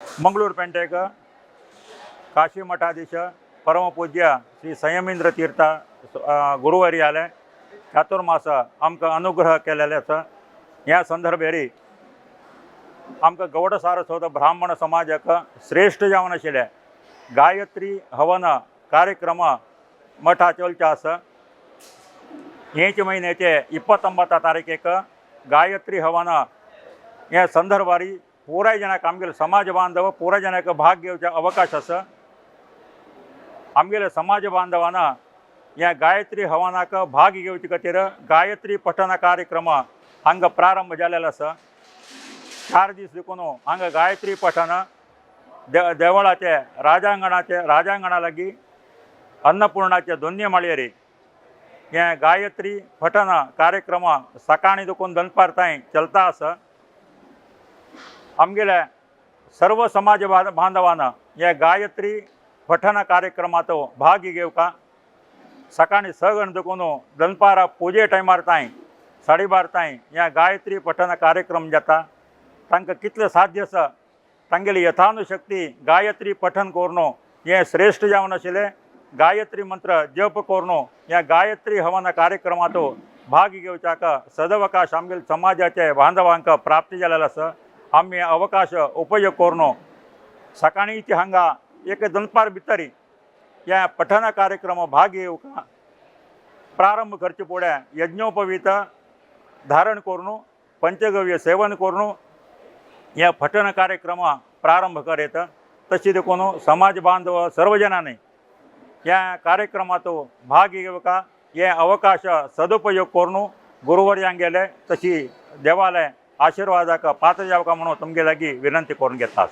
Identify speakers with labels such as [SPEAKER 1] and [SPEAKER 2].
[SPEAKER 1] मंगळूर पेंटेक काशी मठाधीश परमपूज्य श्री संयमेंद्र तीर्थ गुरुवारी आले चातुर्मास आमकां अनुग्रह केलेले आसा। ह्या संदर्भेरी आमकां गौड सारस्वत ब्राह्मण समाजाक श्रेष्ठ जावन आशिल्ले गायत्री हवन कार्यक्रम मठा चलचे आसा। हेच म्हयन्याचे 29 तारखेक गायत्री हवन ह्या संदर्भारी पुराय जनाक आमगेले समाज बांधव पुराय जनाक भाग घेवचे अवकाश आसा। आमगेले समाज बांधवान ह्या गायत्री हवनाक भाग घेवचे खातीर गायत्री पठण कार्यक्रम हांगा प्रारंभ जाल्लो आसा। 4 दीस देखून हांगा गायत्री पठण देवळाचे राजांगणा लागीं अन्नपूर्णाचे दोन्ही माळयेर हे गायत्री पठण कार्यक्रम सकाळी देखून दनपार ताईं चलता आसा। आमगेले सर्व समाज बांधवान हे गायत्री पठण कार्यक्रमात भाग घेवका सकाळी 6 गण देखून दनपार पुजे टायमार ताईं 12:30 ताईं ह्या गायत्री पठण कार्यक्रम जाता। तांकां कितले साध्य आसा तांगेली यथानुशक्ती गायत्री पठण करून हे श्रेष्ठ जावन आशिल्ले गायत्री मंत्र जप करून ह्या गायत्री हवन कार्यक्रमात भाग घेवच्याक सदवकाश आमगेले समाजाचे बांधवांक प्राप्त जाल्लो आसा। आमी अवकाश उपयोग करून सकाळी ती हांगा एक दनपार भितर ह्या पठण कार्यक्रम भाग घेवका प्रारंभ करचे फुडें यज्ञोपवीत धारण करून पंचगव्य सेवन करून ह्या पठण कार्यक्रम प्रारंभ करीत। तशी देखून समाज बांधव सर्व जनांनी ह्या कार्यक्रमात भाग घेवका हे अवकाश सदुपयोग करून गुरुवर्यांक गेले तशी देवालय आशीर्वादाक पात्र जावका म्हणून तुमगे लागीं विनंती करून घेता।